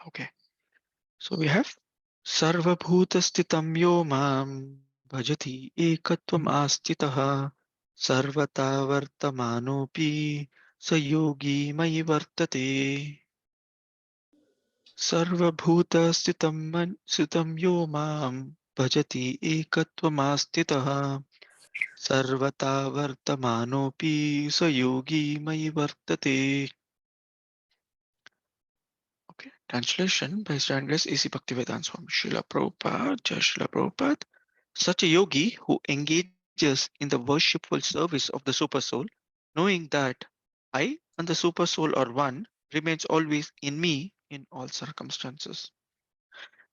Okay. So we have Sarvabhutastitam yo mam bhajati ekatvam astitah sarvata vartamanopi sayogi mayi vartate. Sarvabhutastitam yo mam bhajati ekatvam astitah sarvata vartamanopi sayogi mayi vartate. Okay. Translation by His Grace A.C. Bhaktivedanta Swami Srila Prabhupada, Jai Srila Prabhupada. Such a yogi who engages in the worshipful service of the Super Soul, knowing that I and the Super Soul are one, remains always in me in all circumstances.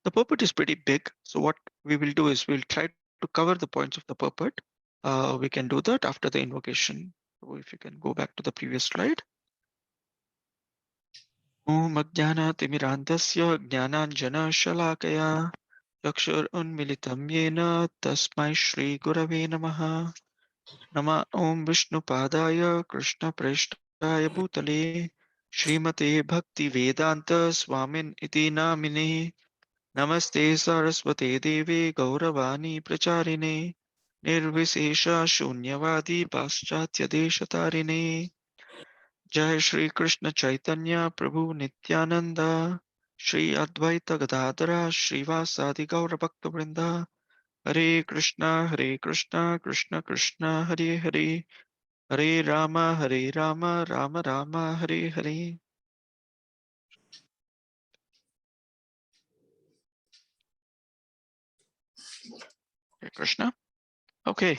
The purport is pretty big, so what we will do is we'll try to cover the points of the purport. We can do that after the invocation. So if you can go back to the previous slide. ॐ अज्ञानातिमिरान्धस्य ज्ञानाञ्जनशलाकया चक्षुरुन्मिलितं येन तस्मै श्रीगुरवे नमः। नमः ॐ विष्णुपादाय कृष्णप्रेष्ठाय भूतले श्रीमते भक्तिवेदान्त स्वामिन् इति नामिने। नमस्ते सरस्वते देवे गौरवाणी प्रचारिणे निर्विशेष शून्यवादी पाश्चात्यदेशतारिणे। जय श्री कृष्ण चैतन्य प्रभु नित्यानंद श्री अद्वैत गदाधर श्रीवासादि गौर भक्त वृंदा हरे Krishna Krishna Krishna Hare Hare Hare Ram Ram Ram Hare Hare. Hare Krishna. Okay,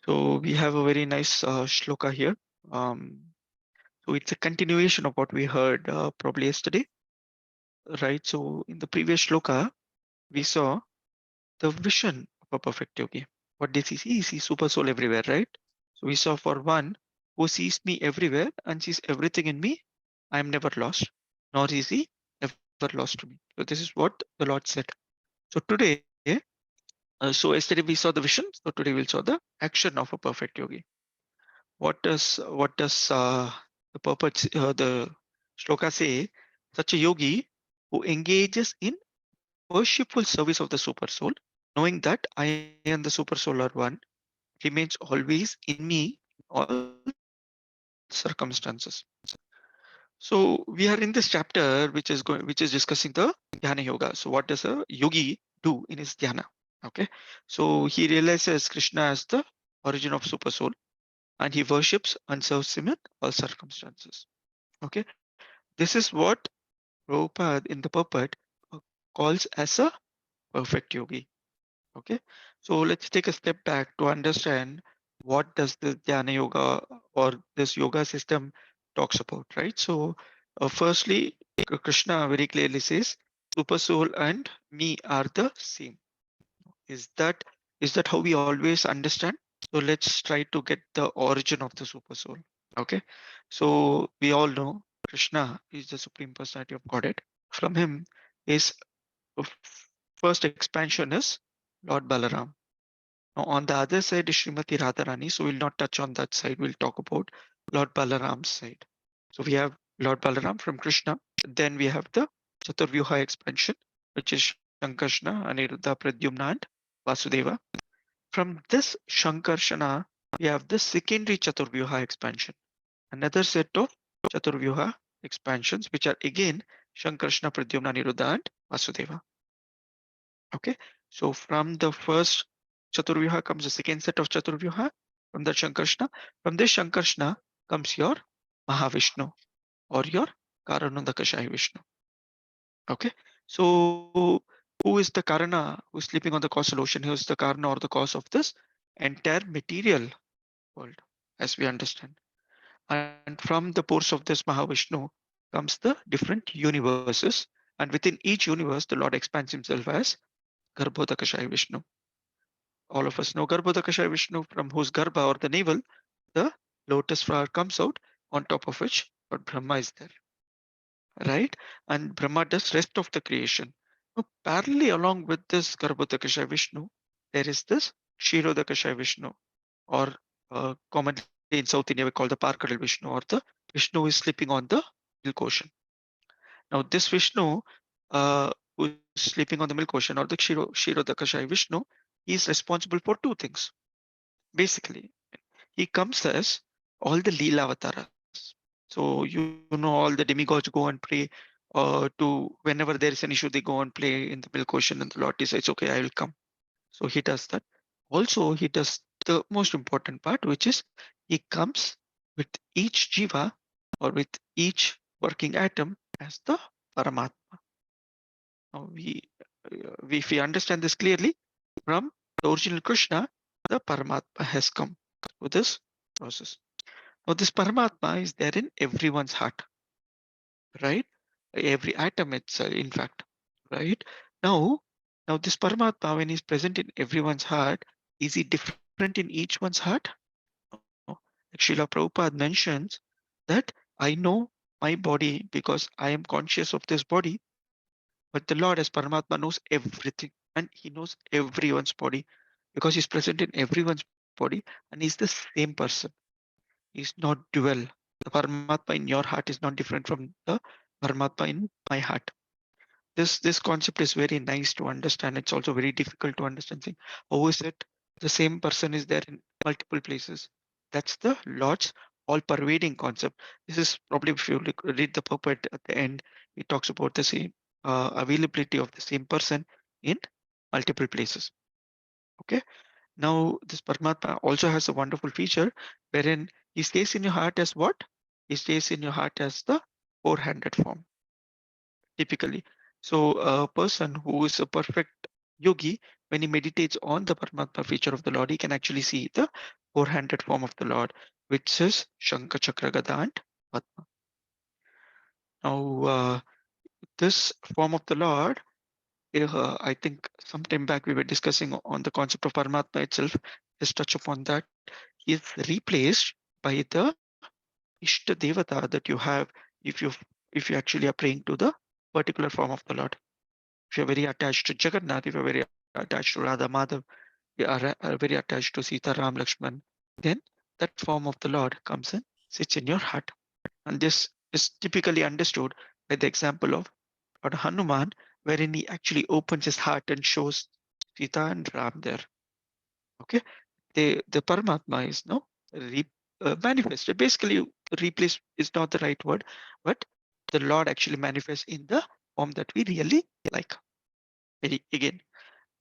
so we have a very nice shloka here. So it's a continuation of what we heard probably yesterday, right? So in the previous shloka, we saw the vision of a perfect yogi. What does he see? He sees super soul everywhere, right? So we saw for one who sees me everywhere and sees everything in me, I am never lost, nor is he ever lost to me. So this is what the Lord said. So today, so yesterday we saw the vision. So today we'll saw the action of a perfect yogi. What does the purpose the shloka say? Such a yogi who engages in worshipful service of the super soul, knowing that I and the super soul are one, remains always in me in all circumstances. So we are in this chapter which is discussing the dhyana yoga. So what does a yogi do in his dhyana? Okay. So he realizes Krishna as the origin of super soul and he worships and serves him in all circumstances. Okay. This is what Prabhupada in the purport uh, calls as a perfect yogi. Okay, so let's take a step back to understand what does this dhyana yoga or this yoga system talks about, right? So firstly, Krishna very clearly says super soul and me are the same. Is that is that how we always understand? So let's try to get the origin of the super soul. Okay, so we all know Krishna is the supreme personality of Godhead. From him is first expansion is Lord Balaram. Now, on the other side is Srimati Radharani, so we'll not touch on that side. We'll talk about Lord Balaram's side. So we have Lord Balaram from Krishna. Then we have the Chaturvyuha expansion, which is Shankarshana, Aniruddha, Pradyumna, and Vasudeva. From this Shankarshana, we have the secondary Chaturvyuha expansion, another set of Chaturvyuha expansions, which are again Shankarshana, Pradyumna, Aniruddha, and Vasudeva. Okay, so from the first Chaturvyuha comes the second set of Chaturvyuha from the Shankarshna. From this Shankarshna comes your Mahavishnu or your Karanandakashai Vishnu. Okay, so who is the Karana who is sleeping on the causal ocean? Who is the Karana or the cause of this entire material world as we understand? And from the pores of this Mahavishnu comes the different universes, and within each universe, the Lord expands himself as Garbhodakashai Vishnu. All of us know Garbhodakashai Vishnu, from whose Garbha or the navel the lotus flower comes out, on top of which Lord Brahma is there, right? And Brahma does rest of the creation. Now, parallelly along with this Garbhodakashai Vishnu, there is this Kshirodakashai Vishnu, or commonly in South India we call the Parkadal Vishnu, or the Vishnu who is sleeping on the milk ocean. Now this Vishnu, who is sleeping on the milk ocean, or the Kshirodakashayi Vishnu, he is responsible for two things. Basically, he comes as all the Leela avatars. So all the demigods go and pray to whenever there is an issue, they go and play in the milk ocean, and the Lord decides, okay, I will come. So he does that. Also, he does the most important part, which is he comes with each jiva or with each working atom as the Paramatma. Now if we understand this clearly, from the original Krishna, the Paramatma has come through this process. Now this Paramatma is there in everyone's heart, right? Every atom itself, in fact, right? Now, now this Paramatma, when he's present in everyone's heart, is he different in each one's heart? No. Like Srila Prabhupada mentions that I know my body because I am conscious of this body, but the Lord as Paramatma knows everything and he knows everyone's body because he's present in everyone's body and he's the same person. He's not dual. The Paramatma in your heart is not different from the Paramatma in my heart. This concept is very nice to understand. It's also very difficult to understand. Think, how is it the same person is there in multiple places? That's the Lord's all-pervading concept. This is probably if you read the purport at the end, it talks about the same availability of the same person in multiple places. Okay. Now this Paramatma also has a wonderful feature wherein he stays in your heart as what? He stays in your heart as the four-handed form typically. So a person who is a perfect yogi, when he meditates on the Paramatma feature of the Lord, he can actually see the four-handed form of the Lord, which is Shankha, Chakra, Gada, and Padma. Now, this form of the Lord, I think sometime back we were discussing on the concept of Paramatma itself. Just touch upon that. He is replaced by the Ishta Devata that you have if you if you actually are praying to the particular form of the Lord. If you're very attached to Jagannath, if you're very attached to Radha Madhav, you are very attached to Sita Ram Lakshman, then that form of the Lord comes and sits in your heart. And this is typically understood by the example of Lord Hanuman, wherein he actually opens his heart and shows Sita and Ram there. Okay, the Paramatma is no manifested. Basically, replace is not the right word, but the Lord actually manifests in the form that we really like. Again,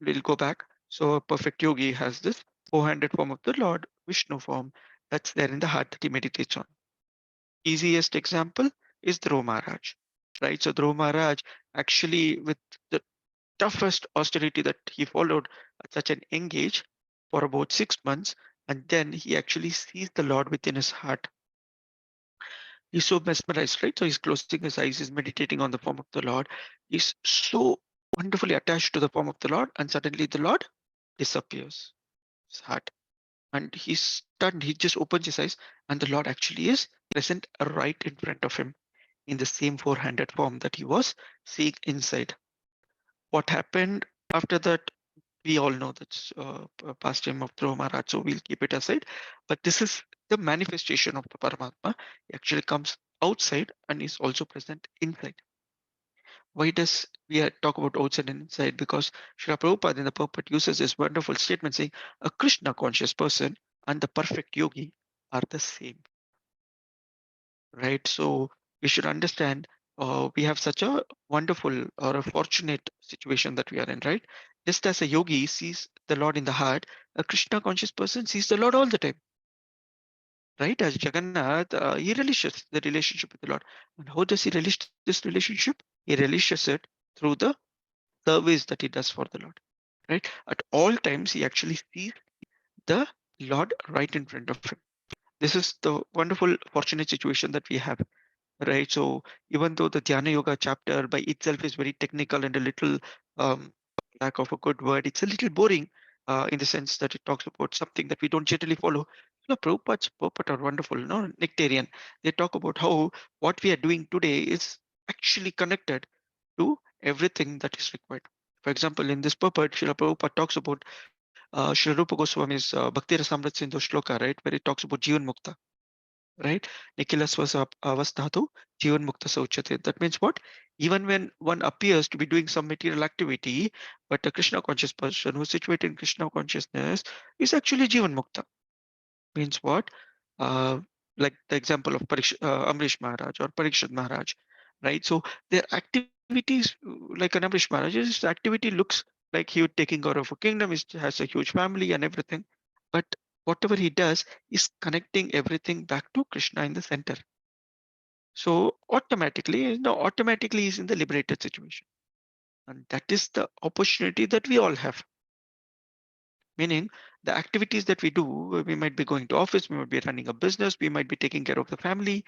we'll go back. So a perfect yogi has this four-handed form of the Lord, Vishnu form, that's there in the heart that he meditates on. Easiest example is Dhruva Maharaj, right? So Dhruva Maharaj actually, with the toughest austerity that he followed at such an young age for about 6 months, and then he actually sees the Lord within his heart. He's so mesmerized, right? So he's closing his eyes, he's meditating on the form of the Lord. He's so wonderfully attached to the form of the Lord, and suddenly the Lord disappears. His heart. And he's stunned. He just opens his eyes, and the Lord actually is present right in front of him in the same four-handed form that he was seeing inside. What happened after that, we all know that's pastime of Dhruva Maharaj, so we'll keep it aside. But this is the manifestation of the Paramatma. He actually comes outside and is also present inside. Why does we talk about outside and inside? Because Srila Prabhupada in the purport uses this wonderful statement saying a Krishna conscious person and the perfect yogi are the same, right? So we should understand we have such a wonderful or a fortunate situation that we are in, right? Just as a yogi sees the Lord in the heart, a Krishna conscious person sees the Lord all the time, right? As Jagannath, he relishes the relationship with the Lord. And how does he relish this relationship? He relishes it through the service that he does for the Lord, right? At all times, he actually sees the Lord right in front of him. This is the wonderful, fortunate situation that we have, right? So even though the Dhyana Yoga chapter by itself is very technical and a little um, lack of a good word, it's a little boring in the sense that it talks about something that we don't generally follow. Prabhupada's purport are wonderful, no, nectarian. They talk about how what we are doing today is actually connected to everything that is required. For example, in this purport, Srila Prabhupada talks about Srila Rupa Goswami's Bhakti Rasamrita Sindhu Shloka, right, where it talks about Jivan Mukta, right? Nikhilas was avasthato, jivan mukta sauchate. That means what? Even when one appears to be doing some material activity, but a Krishna conscious person who's situated in Krishna consciousness is actually jivan mukta. Means what? Uh, like the example of Amrish Maharaj or Parikshit Maharaj, right? So their activities, like an Amrish Maharaj, his activity looks like he would taking care of a kingdom, he has a huge family and everything, but whatever he does is connecting everything back to Krishna in the center. So automatically, automatically is in the liberated situation, and that is the opportunity that we all have. Meaning the activities that we do, we might be going to office, we might be running a business, we might be taking care of the family,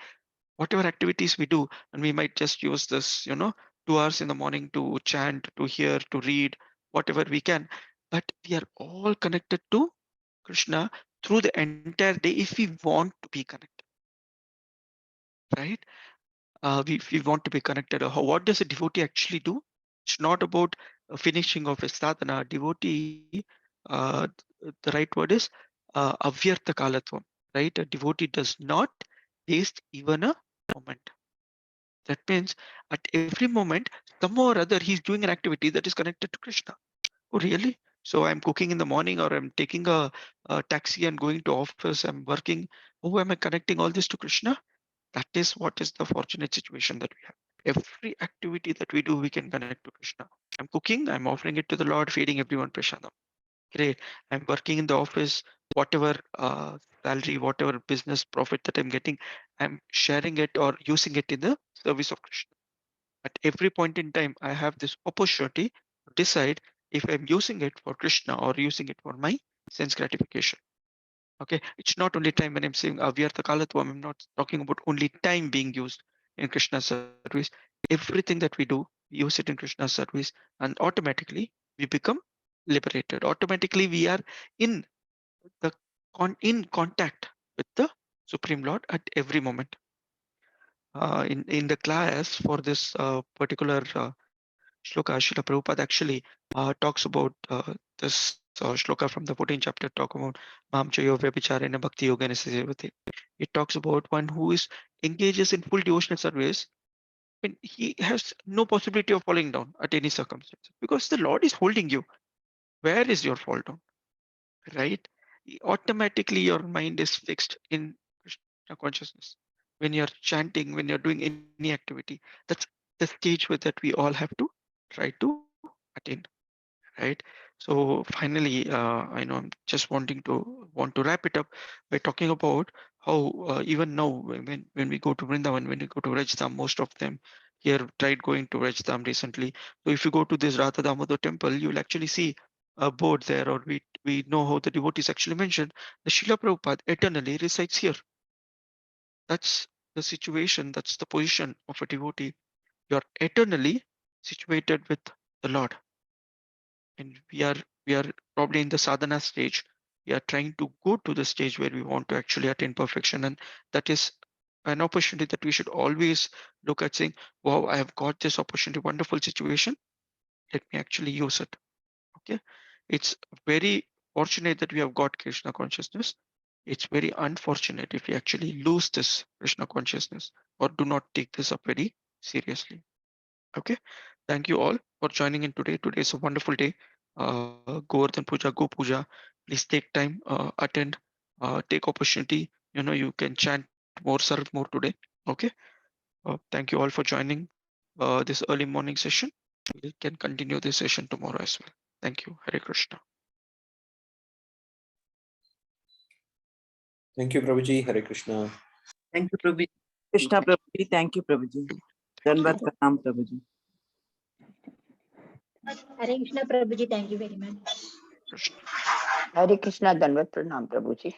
whatever activities we do, and we might just use this, 2 hours in the morning to chant, to hear, to read, whatever we can. But we are all connected to Krishna through the entire day if we want to be connected, right? We want to be connected. What does a devotee actually do? It's not about finishing of a sadhana. Devotee, uh, the right word is avyartha kalatvam, right? A devotee does not waste even a moment. That means at every moment, somehow or other, he's doing an activity that is connected to Krishna. Oh, really? So I'm cooking in the morning, or I'm taking a taxi and going to office. I'm working. Oh, am I connecting all this to Krishna? That is what is the fortunate situation that we have. Every activity that we do, we can connect to Krishna. I'm cooking, I'm offering it to the Lord, feeding everyone prasadam. Great. I'm working in the office, whatever salary, whatever business profit that I'm getting, I'm sharing it or using it in the service of Krishna. At every point in time, I have this opportunity to decide if I'm using it for Krishna or using it for my sense gratification. Okay, it's not only time when I'm saying avyartha kalatvam, I'm not talking about only time being used in Krishna's service. Everything that we do, we use it in Krishna's service, and automatically we become liberated. Automatically, we are in the in contact with the Supreme Lord at every moment. In the class for this particular shloka, Srila Prabhupada actually talks about this shloka from the 14th chapter, talk about Mam Chayo Vyabhicharena Bhakti Yogena Sesavati. It talks about one who is engages in full devotional service when he has no possibility of falling down at any circumstance because the Lord is holding you. Where is your fall down? Right? Automatically your mind is fixed in Krishna consciousness. When you're chanting, when you're doing any activity, that's the stage where that we all have to try to attain. Right. So finally, I know I'm just want to wrap it up by talking about how even now when we go to Vrindavan, when we go to Rajdam, most of them here tried going to Rajdam recently. So if you go to this Radha Damodar temple, you will actually see a board there, or we know how the devotees actually mentioned the Srila Prabhupada eternally resides here. That's the situation, that's the position of a devotee. You're eternally situated with the Lord, and we are probably in the sadhana stage. We are trying to go to the stage where we want to actually attain perfection, and that is an opportunity that we should always look at, saying, wow, I have got this opportunity, wonderful situation, let me actually use it. Okay, it's very fortunate that we have got Krishna consciousness. It's very unfortunate if we actually lose this Krishna consciousness or do not take this up very seriously. Okay. Thank you all for joining in today. Today is a wonderful day. Govardhan Puja, Go Puja. Please take time, attend, take opportunity. You can chant more, serve more today. Okay. Thank you all for joining this early morning session. We can continue this session tomorrow as well. Thank you. Hare Krishna. Thank you, Prabhuji. Hare Krishna. Thank you, Prabhuji. Krishna Prabhuji. Thank you, Prabhuji. Thank you. Danvat Pranam, Prabhuji. Hare Krishna Prabhuji, thank you very much. Krishna. Hare Krishna, Danvat Pranam, Prabhuji.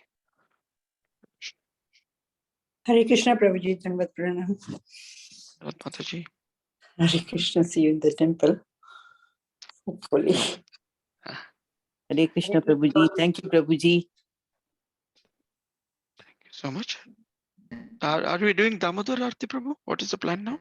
Hare Krishna, Prabhuji, Dandavat Pranam. Mataji. Hare Krishna, see you in the temple, hopefully. Hare Krishna, Prabhuji. Thank you, Prabhuji. Thank you so much. Are we doing Damodar Arti Prabhu? What is the plan now?